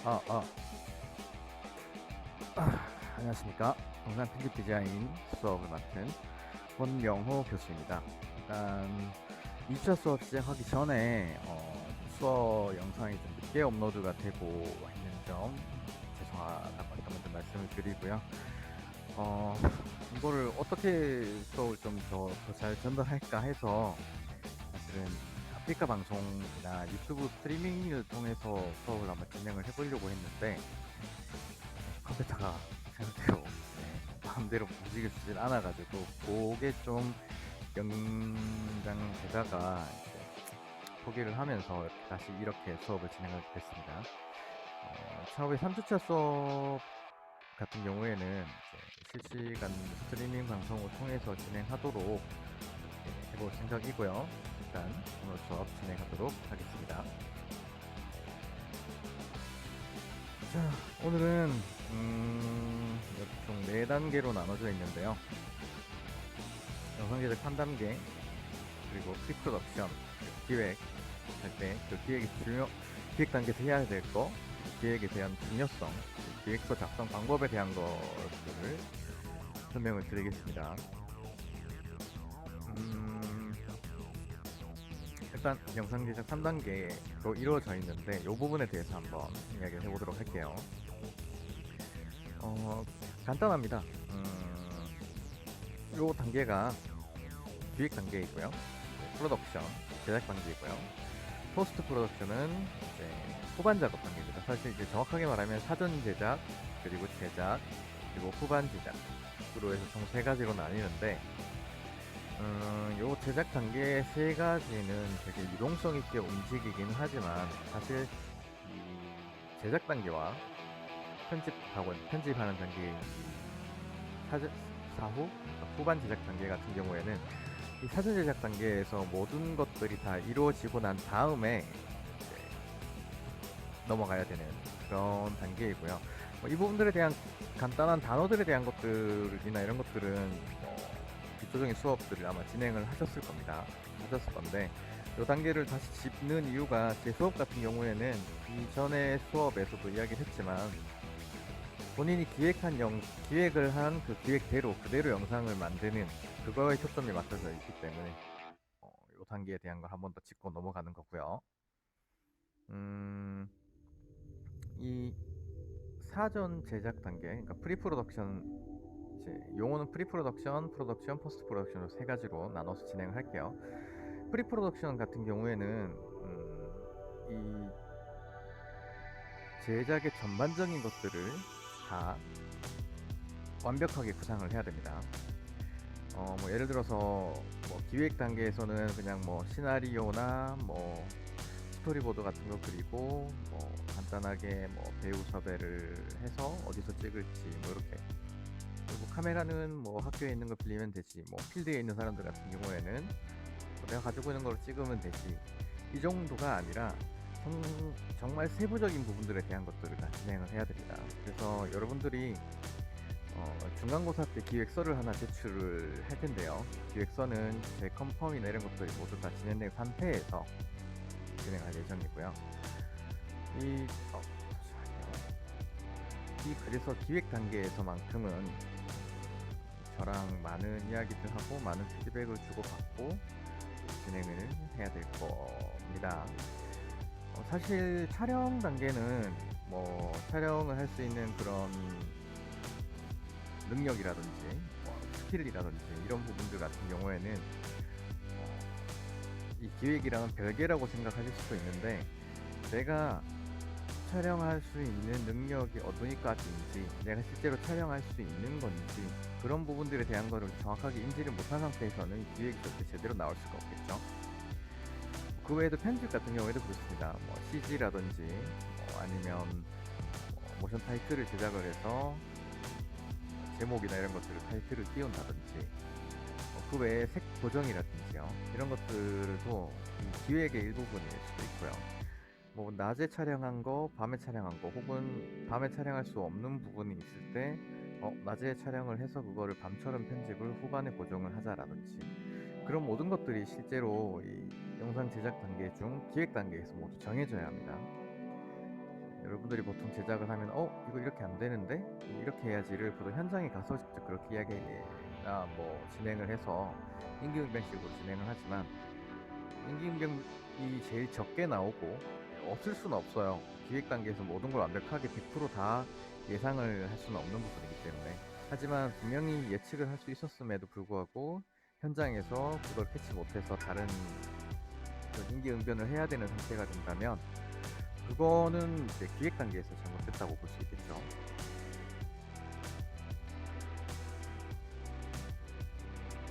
아, 아, 안녕하십니까. 영상 편집 디자인 수업을 맡은 권명호 교수입니다. 일단 2차 수업 시작하기 전에 수업 영상이 좀 늦게 업로드가 되고 있는 점 죄송하다고 일단 먼저 말씀을 드리고요. 어, 이거를 어떻게 수업을 좀 더 잘 전달할까 해서 사실은 아프리카 방송이나 유튜브 스트리밍을 통해서 수업을 한번 진행을 해보려고 했는데 컴퓨터가 생각대로 마음대로 움직여주질 않아가지고 그게 좀 연장되다가 포기를 하면서 다시 이렇게 수업을 진행하게 됐습니다. 처음에 3주차 수업 같은 경우에는 이제 실시간 스트리밍 방송을 통해서 진행하도록 해볼 생각이고요. 일단 오늘 수업 진행하도록 하겠습니다. 자, 오늘은 이렇게 총 4단계로 나눠져 있는데요. 영상 제작 3단계, 그리고 프리프로덕션, 기획 할 때 그 기획 단계에서 해야 될 거, 기획에 대한 중요성, 기획서 작성 방법에 대한 것들을 설명을 드리겠습니다. 일단 영상 제작 3단계로 이루어져 있는데 이 부분에 대해서 한번 이야기를 해보도록 할게요. 간단합니다. 이 단계가 기획 단계이고요. 프로덕션, 제작 단계이고요. 포스트 프로덕션은 이제 후반 작업 단계입니다. 사실 이제 정확하게 말하면 사전 제작, 그리고 제작, 그리고 후반 제작으로 해서 총 3가지로 나뉘는데, 요 제작 단계 3가지는 되게 유동성 있게 움직이긴 하지만, 사실 이 제작 단계와 편집하는 단계인 사후, 그러니까 후반 제작 단계 같은 경우에는 이 사전 제작 단계에서 모든 것들이 다 이루어지고 난 다음에 이제 넘어가야 되는 그런 단계이고요. 이 부분들에 대한 간단한 단어들에 대한 것들이나 이런 것들은 기초적인 수업들을 아마 진행을 하셨을 겁니다. 하셨을 건데 이 단계를 다시 짚는 이유가 제 수업 같은 경우에는 이전의 수업에서도 이야기를 했지만 본인이 기획을 한 그 기획대로 그대로 영상을 만드는 그거에 초점이 맞춰져 있기 때문에 이 단계에 대한 걸 한 번 더 짚고 넘어가는 거고요. 음, 이 사전 제작 단계, 그러니까 프리프로덕션, 이제 용어는 프리프로덕션, 프로덕션, 포스트 프로덕션으로 3가지로 나눠서 진행을 할게요. 프리프로덕션 같은 경우에는 이 제작의 전반적인 것들을 다 완벽하게 구상을 해야 됩니다. 뭐 예를 들어서 뭐 기획 단계에서는 그냥 뭐 시나리오나 뭐 스토리보드 같은 거 그리고 뭐 간단하게 뭐 배우 섭외를 해서 어디서 찍을지 뭐 이렇게, 그리고 카메라는 뭐 학교에 있는 거 빌리면 되지, 뭐 필드에 있는 사람들 같은 경우에는 뭐 내가 가지고 있는 걸 찍으면 되지, 이 정도가 아니라 정말 세부적인 부분들에 대한 것들을 다 진행을 해야 됩니다. 그래서 여러분들이 중간고사 때 기획서를 하나 제출을 할 텐데요. 기획서는 제 컨펌이나 이런 것들이 모두 다 진행된 상태에서 진행할 예정이고요. 이, 어, 그래서 기획 단계에서만큼은 저랑 많은 이야기들 하고 많은 피드백을 주고받고 진행을 해야 될 겁니다. 사실 촬영 단계는 뭐 촬영을 할 수 있는 그런 능력이라든지 뭐 스킬이라든지 이런 부분들 같은 경우에는 이 기획이랑은 별개라고 생각하실 수도 있는데, 내가 촬영할 수 있는 능력이 어디까지인지, 내가 실제로 촬영할 수 있는 건지 그런 부분들에 대한 거를 정확하게 인지를 못한 상태에서는 기획이 절대 제대로 나올 수가 없겠죠. 그 외에도 편집 같은 경우에도 그렇습니다. 뭐 CG라든지 아니면 모션 타이틀을 제작을 해서 제목이나 이런 것들을 타이틀을 띄운다든지 그 외에 색 보정이라든지요, 이런 것들도 이 기획의 일부분일 수도 있고요. 뭐 낮에 촬영한 거, 밤에 촬영한 거, 혹은 밤에 촬영할 수 없는 부분이 있을 때 낮에 촬영을 해서 그거를 밤처럼 편집을 후반에 보정을 하자라든지, 그런 모든 것들이 실제로 이 영상 제작 단계 중 기획 단계에서 모두 정해져야 합니다. 여러분들이 보통 제작을 하면 이거 이렇게 안 되는데 이렇게 해야지를 보통 현장에 가서 직접 그렇게 이야기나 뭐 진행을 해서 임기응변식으로 진행을 하지만 임기응변이 제일 적게 나오고 없을 수는 없어요. 기획 단계에서 모든 걸 완벽하게 100%다 예상을 할 수는 없는 부분이기 때문에. 하지만 분명히 예측을 할 수 있었음에도 불구하고 현장에서 그걸 캐치 못해서 다른 임기응변을 해야 되는 상태가 된다면 그거는 이제 기획 단계에서 잘못됐다고 볼 수 있겠죠.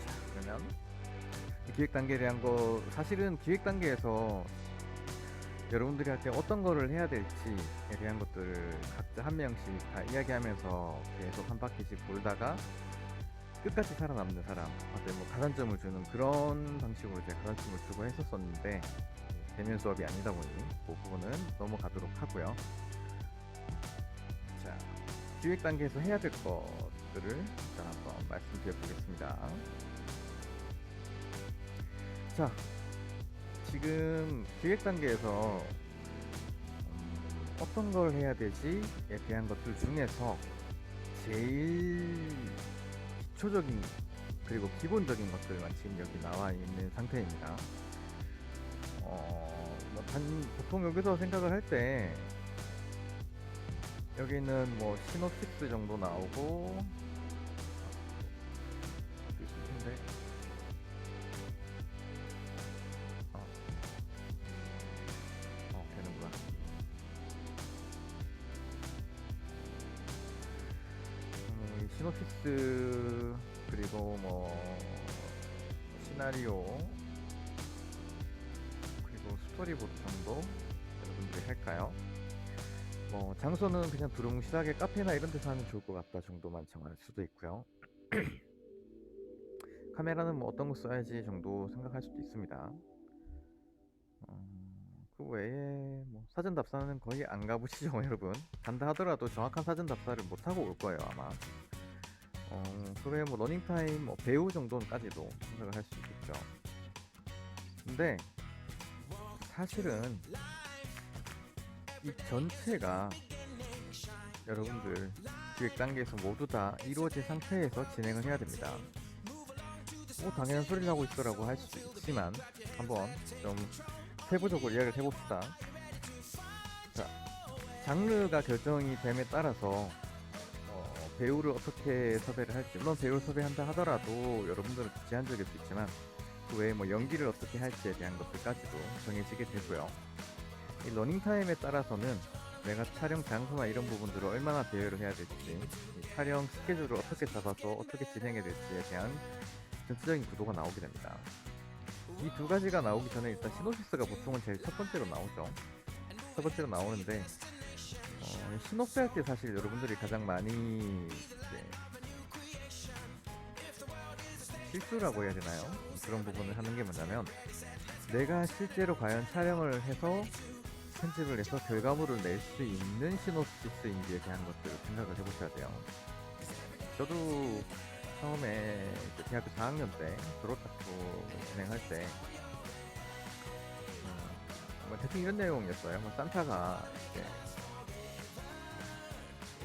자, 그러면 기획 단계에 대한 거 사실은 기획 단계에서 여러분들이 할 때 어떤 거를 해야 될지에 대한 것들을 각자 한 명씩 다 이야기하면서 계속 한 바퀴씩 돌다가 끝까지 살아남는 사람한테 뭐 가산점을 주는 그런 방식으로 제가 가산점을 주고 했었었는데 대면 수업이 아니다 보니 그 부분은 넘어가도록 하고요. 자, 기획 단계에서 해야 될 것들을 일단 한번 말씀드려 보겠습니다. 자, 지금 기획 단계에서 어떤 걸 해야 되지에 대한 것들 중에서 제일 기초적인 그리고 기본적인 것들만 지금 여기 나와 있는 상태입니다. 보통 여기서 생각을 할 때 여기는 뭐 시놉시스 정도 나오고 근데 되는구나. 시놉시스 그리고 뭐 시나리오 그리고 스토리보드 정도 여러분들이 할까요? 뭐 장소는 그냥 두루뭉실하게 카페나 이런 데서 하면 좋을 것 같다 정도만 정할 수도 있고요. 카메라는 뭐 어떤 거 써야지 정도 생각할 수도 있습니다. 그 외에 뭐 사전 답사는 거의 안 가보시죠 여러분. 간다 하더라도 정확한 사전 답사를 못 하고 올 거예요 아마. 그 외에 뭐 러닝타임 뭐 배우 정도까지도 생각을 할 수 있겠죠. 근데 사실은 이 전체가 여러분들 기획 단계에서 모두 다 이루어진 상태에서 진행을 해야 됩니다. 뭐 당연한 소리를 하고 있어라고 할 수도 있지만 한번 좀 세부적으로 이야기를 해봅시다. 자, 장르가 결정이 됨에 따라서 배우를 어떻게 섭외를 할지, 물론 배우를 섭외한다 하더라도 여러분들은 제한적일 수 있지만 그 외에 뭐 연기를 어떻게 할지에 대한 것들까지도 정해지게 되고요. 이 러닝타임에 따라서는 내가 촬영 장소나 이런 부분들을 얼마나 대여를 해야 될지, 이 촬영 스케줄을 어떻게 잡아서 어떻게 진행해야 될지에 대한 전체적인 구도가 나오게 됩니다. 이 두 가지가 나오기 전에 일단 시놉시스가 보통은 제일 첫 번째로 나오죠. 첫 번째로 나오는데 시놉시스 할 때 사실 여러분들이 가장 많이 실수라고 해야 되나요? 그런 부분을 하는 게 뭐냐면 내가 실제로 과연 촬영을 해서 편집을 해서 결과물을 낼 수 있는 시놉시스인지에 대한 것들을 생각을 해보셔야 돼요. 저도 처음에 대학교 4학년 때 졸업작품 진행할 때 뭐 대충 이런 내용이었어요. 뭐 산타가 이제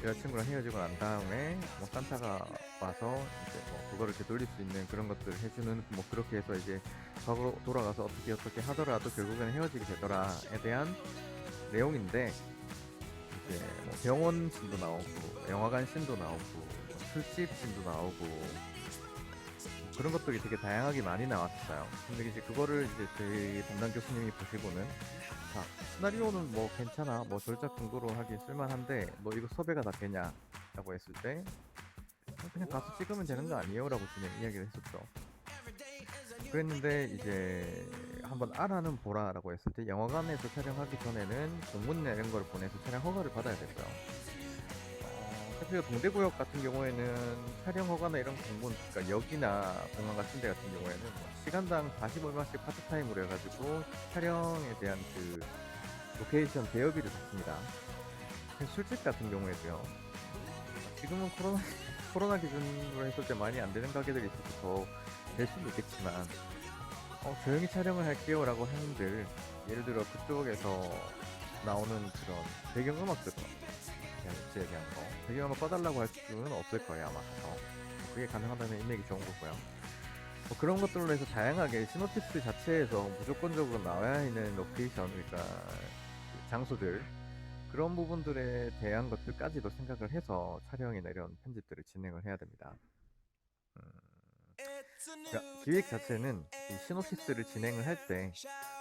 여자친구랑 헤어지고 난 다음에 뭐 산타가 와서 이제 뭐 그거를 되돌릴 수 있는 그런 것들을 해주는 뭐 그렇게 해서 이제 과거로 돌아가서 어떻게 하더라도 결국에는 헤어지게 되더라에 대한 내용인데 이제 뭐 병원 씬도 나오고 영화관 씬도 나오고 술집 씬도 나오고 그런 것들이 되게 다양하게 많이 나왔어요. 근데 이제 그거를 이제 저희 담당 교수님이 보시고는 자, 시나리오는 뭐 괜찮아, 뭐 절작 정도로 하기 쓸만한데 너 이거 섭외가 다 되냐? 라고 했을 때 그냥 가서 찍으면 되는 거 아니에요? 라고 진행 이야기를 했었죠. 그랬는데 이제 한번 알아는 보라 라고 했을 때 영화관에서 촬영하기 전에는 공문이나 이런 걸 보내서 촬영 허가를 받아야 되고요. 사실 동대구역 같은 경우에는 촬영 허가나 이런 공문, 그러니까 역이나 공항 같은 데 같은 경우에는 뭐 시간당 40얼마씩 파트타임으로 해가지고 촬영에 대한 그 로케이션 대여비를 받습니다. 술집 같은 경우에도요. 지금은 코로나 기준으로 했을 때 많이 안 되는 가게들이 있어서 더 될 수도 있겠지만 조용히 촬영을 할게요 라고 하는들 예를 들어 그쪽에서 나오는 그런 배경음악들은 제에 대한 거 배경음악 꺼달라고 할 수는 없을 거예요 아마. 그게 가능하다면 인맥이 좋은 거고요. 뭐 그런 것들로 해서 다양하게 시놉시스 자체에서 무조건적으로 나와야 하는 로케이션, 그러니까 그 장소들, 그런 부분들에 대한 것들까지도 생각을 해서 촬영이나 이런 편집들을 진행을 해야 됩니다. 음, 그러니까 기획 자체는 이 시놉시스를 진행을 할 때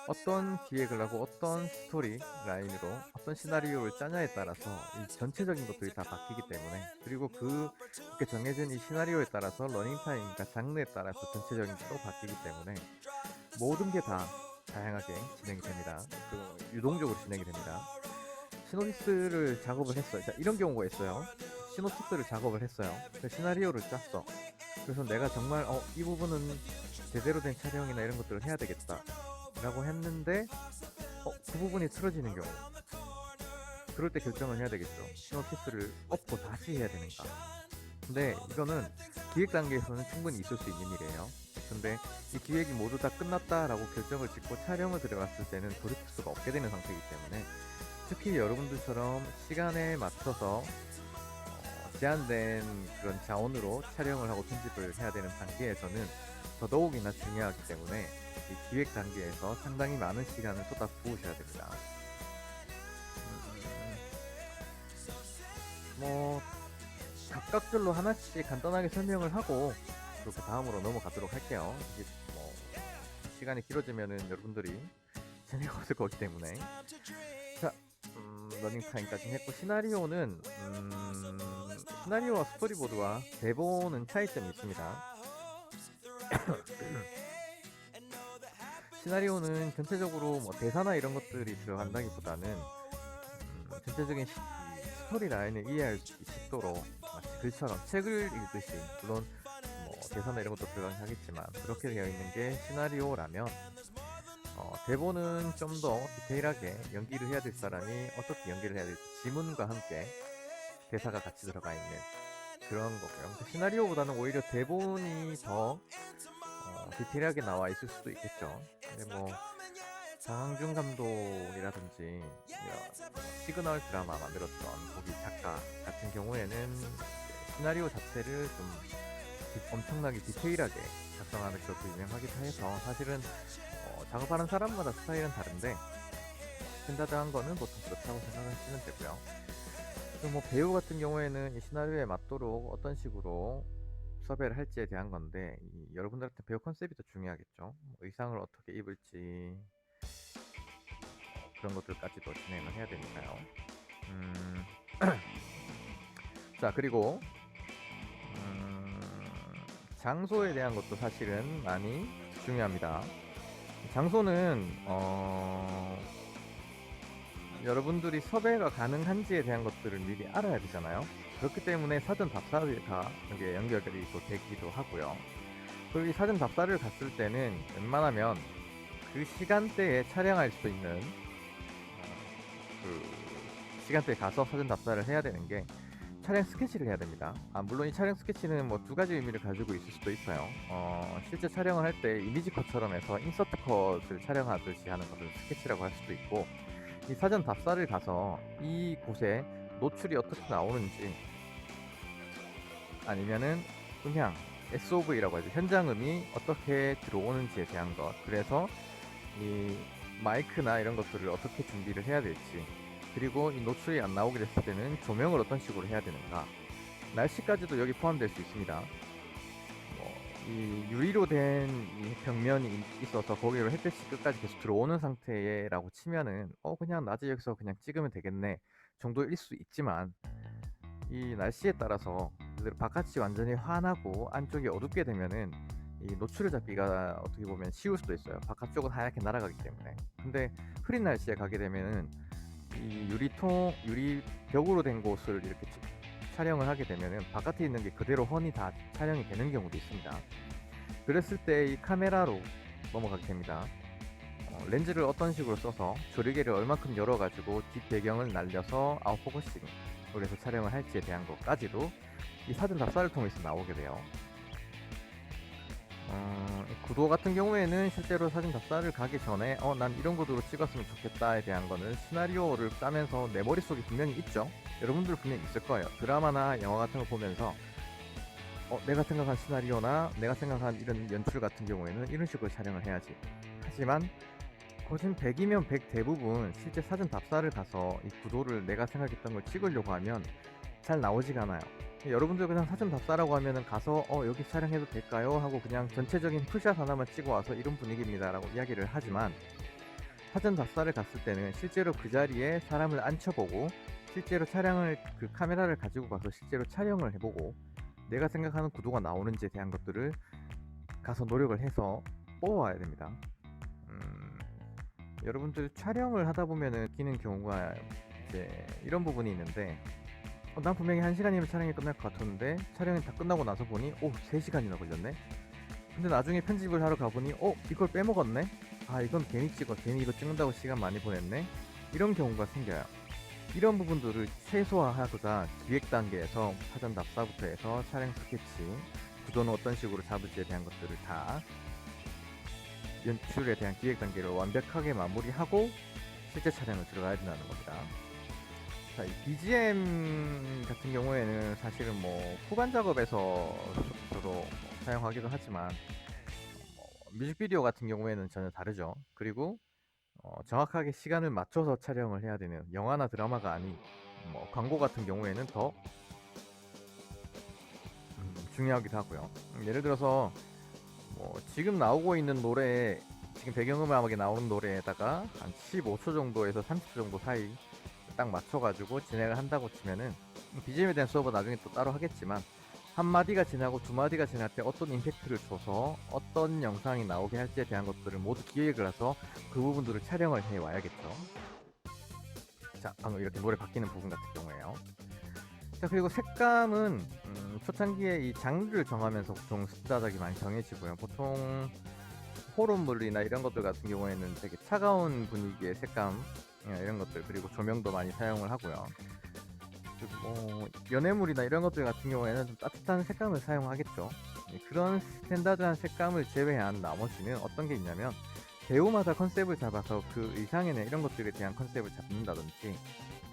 어떤 기획을 하고 어떤 스토리 라인으로 어떤 시나리오를 짜냐에 따라서 이 전체적인 것들이 다 바뀌기 때문에, 그리고 그렇게 정해진 이 시나리오에 따라서 러닝타임과 장르에 따라서 전체적인 게 또 바뀌기 때문에 모든 게 다 다양하게 진행이 됩니다. 유동적으로 진행이 됩니다. 시놉시스를 작업을 했어요. 자, 이런 경우가 있어요. 시놉시스를 작업을 했어요. 시나리오를 짰어. 그래서 내가 정말 이 부분은 제대로 된 촬영이나 이런 것들을 해야 되겠다 라고 했는데 그 부분이 틀어지는 경우, 그럴 때 결정을 해야 되겠죠. 시놉시스를 엎고 다시 해야 되는가. 근데 이거는 기획 단계에서는 충분히 있을 수 있는 일이에요. 근데 이 기획이 모두 다 끝났다라고 결정을 짓고 촬영을 들어갔을 때는 돌이킬 수가 없게 되는 상태이기 때문에, 특히 여러분들처럼 시간에 맞춰서 제한된 그런 자원으로 촬영을 하고 편집을 해야 되는 단계에서는 더더욱이나 중요하기 때문에 이 기획 단계에서 상당히 많은 시간을 쏟아 부으셔야 됩니다. 뭐 각각별로 하나씩 간단하게 설명을 하고 그렇게 다음으로 넘어가도록 할게요. 이게 뭐 시간이 길어지면은 여러분들이 재미가 없을 거기 때문에. 자, 러닝타임까지 했고, 시나리오와 스토리보드와 대본은 차이점이 있습니다. 시나리오는 전체적으로 뭐 대사나 이런 것들이 들어간다기보다는 전체적인 스토리 라인을 이해할 수 있도록 마치 글처럼 책을 읽듯이, 물론 뭐 대사나 이런 것도 들어가긴 하겠지만 그렇게 되어 있는 게 시나리오라면, 대본은 좀 더 디테일하게 연기를 해야 될 사람이 어떻게 연기를 해야 될지 지문과 함께 대사가 같이 들어가 있는 그런 거고요. 시나리오보다는 오히려 대본이 더 디테일하게 나와 있을 수도 있겠죠. 근데 뭐 장항준 감독이라든지 시그널 드라마 만들었던 거기 작가 같은 경우에는 시나리오 자체를 좀 엄청나게 디테일하게 작성하는 것도 유명하기도 해서, 사실은 작업하는 사람마다 스타일은 다른데 스탠다드한 거는 보통 그렇다고 생각하시면 되고요. 그리고 뭐 배우 같은 경우에는 이 시나리오에 맞도록 어떤 식으로 섭외를 할지에 대한 건데, 여러분들한테 배우 컨셉이 더 중요하겠죠. 뭐 의상을 어떻게 입을지 그런 것들까지도 진행을 해야 되니까요. 자, 그리고 장소에 대한 것도 사실은 많이 중요합니다. 장소는 여러분들이 섭외가 가능한지에 대한 것들을 미리 알아야 되잖아요. 그렇기 때문에 사전 답사가 이게 연결이 또 되기도 하고요. 그리고 이 사전 답사를 갔을 때는 웬만하면 그 시간대에 촬영할 수 있는 그 시간대에 가서 사전 답사를 해야 되는 게 촬영 스케치를 해야 됩니다. 물론 이 촬영 스케치는 뭐 두 가지 의미를 가지고 있을 수도 있어요. 실제 촬영을 할 때 이미지 컷처럼 해서 인서트 컷을 촬영하듯이 하는 것을 스케치라고 할 수도 있고, 이 사전 답사를 가서 이 곳에 노출이 어떻게 나오는지, 아니면은 그냥 SOV라고 하죠. 현장음이 어떻게 들어오는지에 대한 것, 그래서 이 마이크나 이런 것들을 어떻게 준비를 해야 될지, 그리고 이 노출이 안 나오게 됐을 때는 조명을 어떤 식으로 해야 되는가, 날씨까지도 여기 포함될 수 있습니다. 이 유리로 된 이 벽면이 있어서 거기로 햇볕이 끝까지 계속 들어오는 상태라고 치면은 그냥 낮에 여기서 그냥 찍으면 되겠네 정도일 수 있지만, 이 날씨에 따라서 바깥이 완전히 환하고 안쪽이 어둡게 되면은 이 노출을 잡기가 어떻게 보면 쉬울 수도 있어요. 바깥쪽은 하얗게 날아가기 때문에. 근데 흐린 날씨에 가게 되면은 이 유리 벽으로 된 곳을 이렇게 촬영을 하게 되면은 바깥에 있는 게 그대로 훤히 다 촬영이 되는 경우도 있습니다. 그랬을 때 이 카메라로 넘어가게 됩니다. 렌즈를 어떤 식으로 써서 조리개를 얼만큼 열어가지고 뒷배경을 날려서 아웃포커싱 그래서 촬영을 할지에 대한 것까지도 이 사전 답사를 통해서 나오게 돼요. 구도 같은 경우에는 실제로 사진 답사를 가기 전에 난 이런 구도로 찍었으면 좋겠다에 대한 거는 시나리오를 짜면서 내 머릿속에 분명히 있죠. 여러분들 분명히 있을 거예요. 드라마나 영화 같은 거 보면서 내가 생각한 시나리오나 내가 생각한 이런 연출 같은 경우에는 이런 식으로 촬영을 해야지. 하지만 거진 100이면 100 대부분 실제 사진 답사를 가서 이 구도를 내가 생각했던 걸 찍으려고 하면 잘 나오지가 않아요. 여러분들 그냥 사진 답사라고 하면은 가서 여기 촬영해도 될까요? 하고 그냥 전체적인 풀샷 하나만 찍어 와서 이런 분위기입니다 라고 이야기를 하지만, 사진 답사를 갔을 때는 실제로 그 자리에 사람을 앉혀보고 실제로 촬영을 그 카메라를 가지고 가서 실제로 촬영을 해보고 내가 생각하는 구도가 나오는지에 대한 것들을 가서 노력을 해서 뽑아와야 됩니다. 여러분들 촬영을 하다 보면은 느끼는 경우가 이제 이런 부분이 있는데, 난 분명히 1시간이면 촬영이 끝날 것 같았는데 촬영이 다 끝나고 나서 보니 3시간이나 걸렸네. 근데 나중에 편집을 하러 가보니 이걸 빼먹었네. 이건 괜히 이거 찍는다고 시간 많이 보냈네. 이런 경우가 생겨요. 이런 부분들을 최소화하고자 기획 단계에서 사전 답사부터 해서 촬영 스케치, 구도는 어떤 식으로 잡을지에 대한 것들을 다 연출에 대한 기획 단계를 완벽하게 마무리하고 실제 촬영을 들어가야 된다는 겁니다. 자, 이 BGM 같은 경우에는 사실은 후반 작업에서 주로 사용하기도 하지만 뮤직비디오 같은 경우에는 전혀 다르죠. 그리고 정확하게 시간을 맞춰서 촬영을 해야 되는 영화나 드라마가 아닌 광고 같은 경우에는 더 중요하기도 하고요. 예를 들어서 지금 나오고 있는 노래에, 지금 배경음악에 나오는 노래에다가 한 15초 정도에서 30초 정도 사이 딱 맞춰가지고 진행을 한다고 치면은, BGM에 대한 수업은 나중에 또 따로 하겠지만 한 마디가 지나고 두 마디가 지날 때 어떤 임팩트를 줘서 어떤 영상이 나오게 할지에 대한 것들을 모두 기획을 해서 그 부분들을 촬영을 해 와야겠죠. 자, 방금 이렇게 노래 바뀌는 부분 같은 경우에요. 자, 그리고 색감은 초창기에 이 장르를 정하면서 보통 스타닥이 많이 정해지고요. 보통 호러물이나 이런 것들 같은 경우에는 되게 차가운 분위기의 색감, 이런 것들, 그리고 조명도 많이 사용을 하고요. 그리고 연애물이나 이런 것들 같은 경우에는 좀 따뜻한 색감을 사용하겠죠. 그런 스탠다드한 색감을 제외한 나머지는 어떤 게 있냐면, 배우마다 컨셉을 잡아서 그 의상이나 이런 것들에 대한 컨셉을 잡는다든지,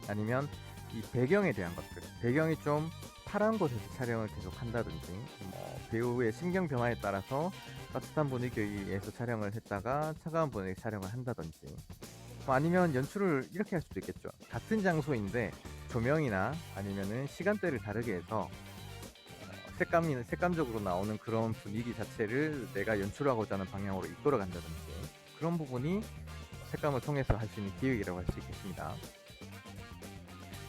아니면 이 배경에 대한 것들, 배경이 좀 파란 곳에서 촬영을 계속 한다든지, 배우의 심경 변화에 따라서 따뜻한 분위기에서 촬영을 했다가 차가운 분위기 촬영을 한다든지, 아니면 연출을 이렇게 할 수도 있겠죠. 같은 장소인데 조명이나 아니면은 시간대를 다르게 해서 색감적으로 나오는 그런 분위기 자체를 내가 연출하고자 하는 방향으로 이끌어 간다든지, 그런 부분이 색감을 통해서 할 수 있는 기획이라고 할 수 있겠습니다.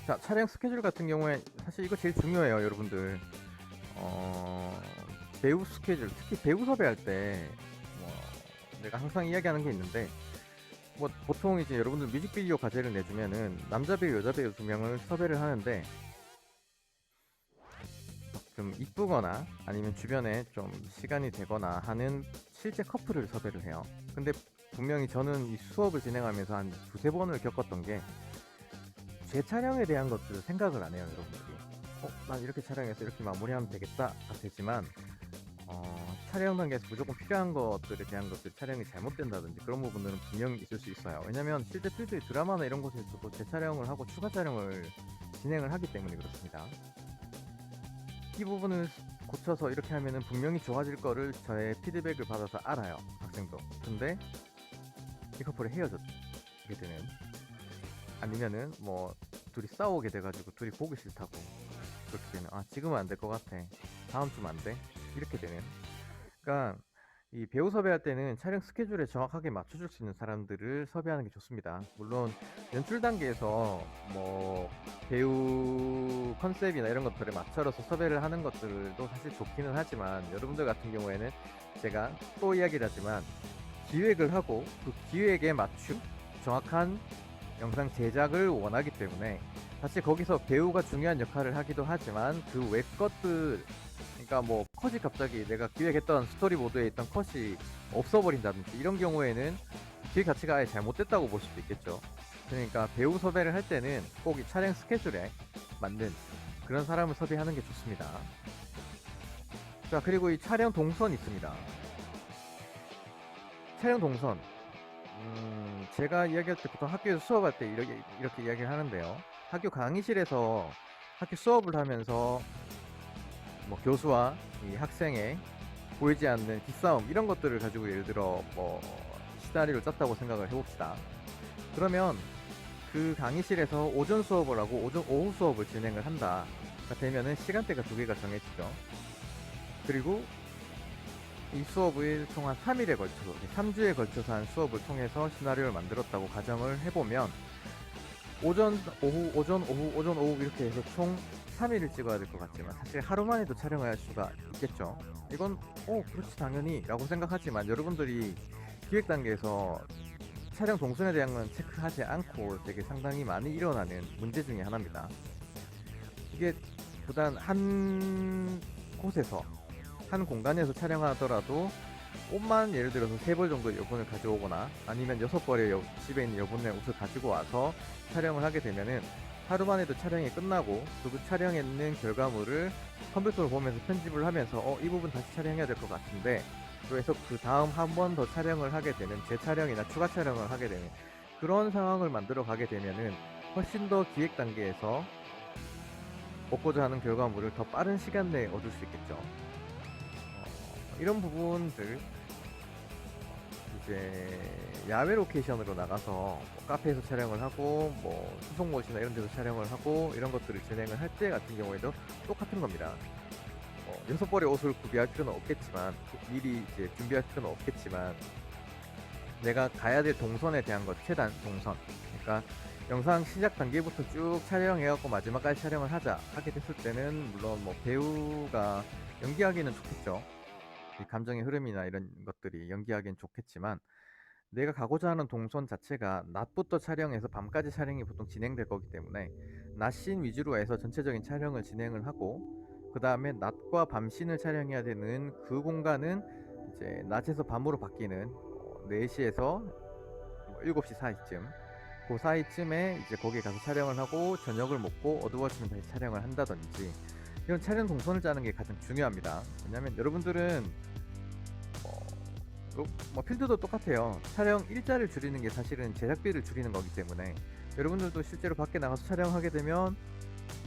자, 촬영 스케줄 같은 경우에 사실 이거 제일 중요해요, 여러분들. 배우 스케줄, 특히 배우 섭외할 때 내가 항상 이야기하는 게 있는데, 보통 이제 여러분들 뮤직비디오 과제를 내주면은 남자 배우, 여자 배우 2명을 섭외를 하는데, 좀 이쁘거나 아니면 주변에 좀 시간이 되거나 하는 실제 커플을 섭외를 해요. 근데 분명히 저는 이 수업을 진행하면서 한 두세 번을 겪었던 게, 제 촬영에 대한 것들을 생각을 안 해요, 여러분들이. 난 이렇게 촬영해서 이렇게 마무리하면 되겠다 되지만, 촬영 단계에서 무조건 필요한 것들에 대한 것들 촬영이 잘못된다든지 그런 부분들은 분명히 있을 수 있어요. 왜냐면 실제 필드 드라마나 이런 곳에서도 재촬영을 하고 추가 촬영을 진행을 하기 때문에 그렇습니다. 이 부분을 고쳐서 이렇게 하면은 분명히 좋아질 거를 저의 피드백을 받아서 알아요, 학생도. 근데 이 커플이 헤어졌게 되는, 아니면은 둘이 싸우게 돼가지고 둘이 보기 싫다고 그렇게 되는, 지금은 안 될 것 같아, 다음 주면 안 돼, 이렇게 되는. 그러니까 이 배우 섭외할 때는 촬영 스케줄에 정확하게 맞춰줄 수 있는 사람들을 섭외하는 게 좋습니다. 물론 연출 단계에서 배우 컨셉이나 이런 것들에 맞춰서 섭외를 하는 것들도 사실 좋기는 하지만, 여러분들 같은 경우에는 제가 또 이야기를 하지만 기획을 하고 그 기획에 맞춘 정확한 영상 제작을 원하기 때문에, 사실 거기서 배우가 중요한 역할을 하기도 하지만 그 외 것들, 그러니까 컷이 갑자기 내가 기획했던 스토리보드에 있던 컷이 없어버린다든지 이런 경우에는 기획 자체가 아예 잘못됐다고 볼 수도 있겠죠. 그러니까 배우 섭외를 할 때는 꼭 이 촬영 스케줄에 맞는 그런 사람을 섭외하는 게 좋습니다. 자, 그리고 이 촬영 동선이 있습니다. 촬영 동선. 제가 이야기할 때 보통 학교에서 수업할 때 이렇게 이야기를 하는데요. 학교 강의실에서 학교 수업을 하면서 뭐 교수와 이 학생의 보이지 않는 기싸움 이런 것들을 가지고 예를 들어 뭐 시나리오를 짰다고 생각을 해봅시다. 그러면 그 강의실에서 오전 수업을 하고 오후 수업을 진행을 한다 되면은 시간대가 두 개가 정해지죠. 그리고 이 수업을 통한 3일에 걸쳐서 3주에 걸쳐서 한 수업을 통해서 시나리오를 만들었다고 가정을 해보면 오전 오후 이렇게 해서 총 3일을 찍어야 될 것 같지만 사실 하루만에도 촬영을 할 수가 있겠죠. 이건 그렇지 당연히 라고 생각하지만 여러분들이 기획 단계에서 촬영 동선에 대한 건 체크하지 않고 되게 상당히 많이 일어나는 문제 중에 하나입니다. 이게 보단 한 곳에서 한 공간에서 촬영하더라도 옷만 예를 들어서 3벌 정도 여분을 가져오거나 아니면 6벌의 집에 있는 여분의 옷을 가지고 와서 촬영을 하게 되면은 하루만 해도 촬영이 끝나고 그 촬영에 있는 결과물을 컴퓨터로 보면서 편집을 하면서 이 부분 다시 촬영해야 될 것 같은데 그래서 그 다음 한 번 더 촬영을 하게 되는 재촬영이나 추가 촬영을 하게 되는 그런 상황을 만들어 가게 되면은 훨씬 더 기획 단계에서 얻고자 하는 결과물을 더 빠른 시간 내에 얻을 수 있겠죠. 이런 부분들 이제 야외 로케이션으로 나가서 뭐 카페에서 촬영을 하고 뭐 수송못이나 이런 데서 촬영을 하고 이런 것들을 진행을 할 때 같은 경우에도 똑같은 겁니다. 6벌의 옷을 구비할 필요는 없겠지만 미리 이제 준비할 필요는 없겠지만 내가 가야 될 동선에 대한 것 최단 동선 그러니까 영상 시작 단계부터 쭉 촬영해갖고 마지막까지 촬영을 하게 됐을 때는 물론 뭐 배우가 연기하기는 좋겠죠. 이 감정의 흐름이나 이런 것들이 연기하기엔 좋겠지만 내가 가고자 하는 동선 자체가 낮부터 촬영해서 밤까지 촬영이 보통 진행될 거기 때문에 낮씬 위주로 해서 전체적인 촬영을 진행을 하고 그 다음에 낮과 밤씬을 촬영해야 되는 그 공간은 이제 낮에서 밤으로 바뀌는 4시에서 7시 사이쯤 그 사이쯤에 이제 거기에 가서 촬영을 하고 저녁을 먹고 어두워지면 다시 촬영을 한다든지 이런 촬영 동선을 짜는 게 가장 중요합니다. 왜냐면 여러분들은 뭐 필드도 똑같아요. 촬영 일자를 줄이는 게 사실은 제작비를 줄이는 거기 때문에 여러분들도 실제로 밖에 나가서 촬영하게 되면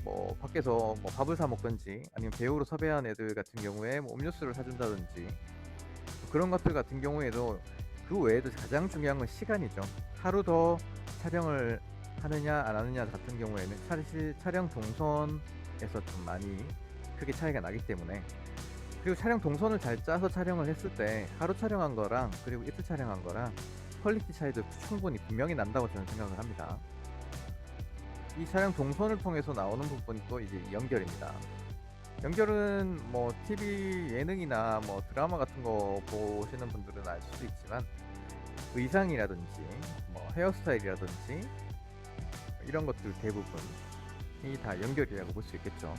뭐 밖에서 뭐 밥을 사 먹든지 아니면 배우로 섭외한 애들 같은 경우에 뭐 음료수를 사준다든지 그런 것들 같은 경우에도 그 외에도 가장 중요한 건 시간이죠. 하루 더 촬영을 하느냐 안 하느냐 같은 경우에는 사실 촬영 동선에서 좀 많이 크게 차이가 나기 때문에 그리고 촬영 동선을 잘 짜서 촬영을 했을 때 하루 촬영한 거랑 그리고 이틀 촬영한 거랑 퀄리티 차이도 충분히 분명히 난다고 저는 생각을 합니다. 이 촬영 동선을 통해서 나오는 부분이 또 이제 연결입니다. 연결은 뭐 TV 예능이나 뭐 드라마 같은 거 보시는 분들은 알 수도 있지만 의상이라든지 뭐 헤어스타일이라든지 이런 것들 대부분이 다 연결이라고 볼 수 있겠죠.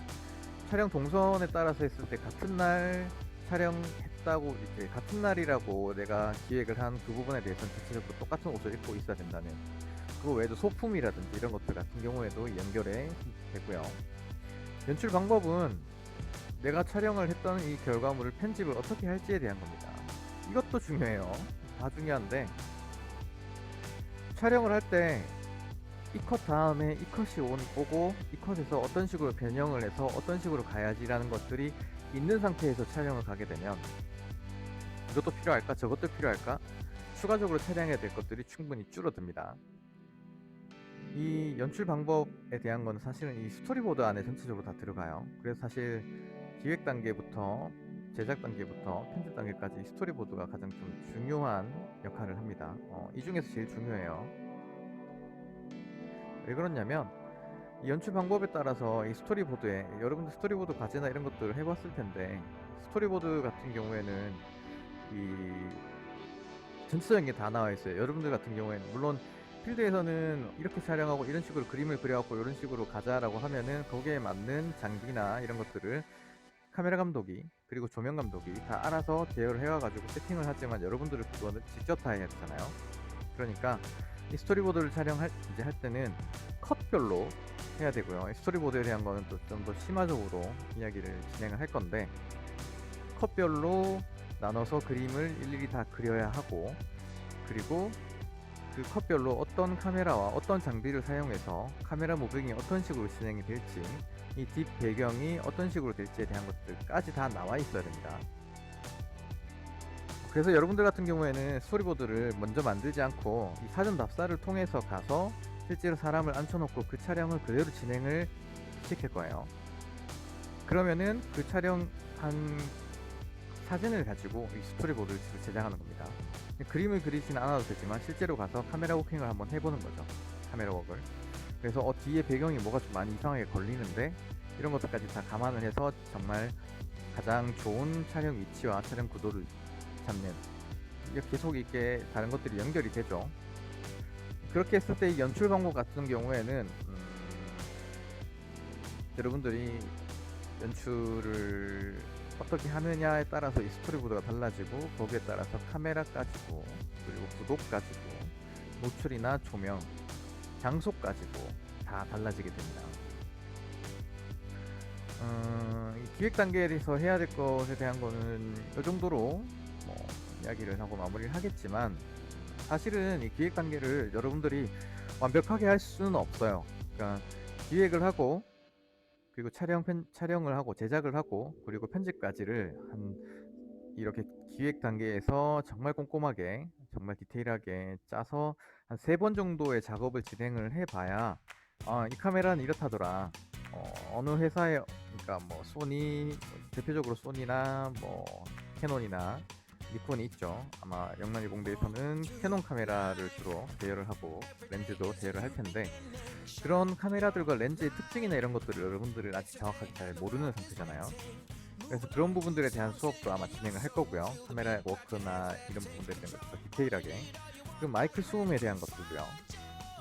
촬영 동선에 따라서 했을 때 같은 날 촬영했다고 이제 같은 날이라고 내가 기획을 한 그 부분에 대해서는 전체적으로 똑같은 옷을 입고 있어야 된다는 그 외에도 소품이라든지 이런 것들 같은 경우에도 연결해 되고요. 연출 방법은 내가 촬영을 했던 이 결과물을 편집을 어떻게 할지에 대한 겁니다. 이것도 중요해요. 다 중요한데 촬영을 할 때 이 컷 다음에 이 컷이 오고 이 컷에서 어떤 식으로 변형을 해서 어떤 식으로 가야지라는 것들이 있는 상태에서 촬영을 가게 되면 이것도 필요할까 저것도 필요할까 추가적으로 촬영해야 될 것들이 충분히 줄어듭니다. 이 연출 방법에 대한 건 사실은 이 스토리보드 안에 전체적으로 다 들어가요. 그래서 사실 기획 단계부터 제작 단계부터 편집 단계까지 스토리보드가 가장 좀 중요한 역할을 합니다. 이 중에서 제일 중요해요. 왜 그러냐면 이 연출 방법에 따라서 이 스토리보드에 여러분들 스토리보드 과제나 이런 것들을 해봤을 텐데 스토리보드 같은 경우에는 이 전체적인 게 다 나와 있어요. 여러분들 같은 경우에는 물론 필드에서는 이렇게 촬영하고 이런 식으로 그림을 그려갖고 이런 식으로 가자라고 하면은 거기에 맞는 장비나 이런 것들을 카메라 감독이 그리고 조명 감독이 다 알아서 제어를 해와가지고 세팅을 하지만 여러분들은 그거는 직접 다 해야 되잖아요. 그러니까 이 스토리보드를 할 때는 컷별로 해야 되고요. 이 스토리보드에 대한 거는 또 좀 더 심화적으로 이야기를 진행을 할 건데 컷별로 나눠서 그림을 일일이 다 그려야 하고 그리고 그 컷별로 어떤 카메라와 어떤 장비를 사용해서 카메라 무빙이 어떤 식으로 진행이 될지, 이 뒷 배경이 어떤 식으로 될지에 대한 것들까지 다 나와 있어야 됩니다. 그래서 여러분들 같은 경우에는 스토리보드를 먼저 만들지 않고 이 사전 답사를 통해서 가서 실제로 사람을 앉혀놓고 그 촬영을 그대로 진행을 시킬 거예요. 그러면은 그 촬영한 사진을 가지고 이 스토리보드를 제작하는 겁니다. 그림을 그리지는 않아도 되지만 실제로 가서 카메라 워킹을 한번 해보는 거죠. 카메라 워크를. 그래서 뒤에 배경이 뭐가 좀 많이 이상하게 걸리는데 이런 것들까지 다 감안을 해서 정말 가장 좋은 촬영 위치와 촬영 구도를 잡는, 계속 이렇게 다른 것들이 연결이 되죠. 그렇게 했을 때 연출 방법 같은 경우에는 여러분들이 연출을 어떻게 하느냐에 따라서 이 스토리보드가 달라지고, 거기에 따라서 카메라 까지고, 그리고 구도 까지고, 노출이나 조명, 장소 까지고 다 달라지게 됩니다. 이 기획 단계에서 해야 될 것에 대한 거는 이 정도로 이야기를 하고 마무리를 하겠지만, 사실은 이 기획 단계를 여러분들이 완벽하게 할 수는 없어요. 그러니까 기획을 하고, 그리고 촬영을 하고, 제작을 하고, 그리고 편집까지를 이렇게 기획 단계에서 정말 꼼꼼하게, 정말 디테일하게 짜서 한 3번 정도의 작업을 진행을 해봐야, 이 카메라는 이렇다더라. 어느 회사에, 그러니까 뭐 소니, 대표적으로 소니나 뭐 캐논이나 니콘이 있죠. 아마 영란이공대에서는 캐논 카메라를 주로 대여를 하고 렌즈도 대여를 할 텐데, 그런 카메라들과 렌즈의 특징이나 이런 것들을 여러분들은 아직 정확하게 잘 모르는 상태잖아요. 그래서 그런 부분들에 대한 수업도 아마 진행을 할 거고요. 카메라 워크나 이런 부분들에 대한 것도 디테일하게. 그리고 마이크 수음에 대한 것들도요.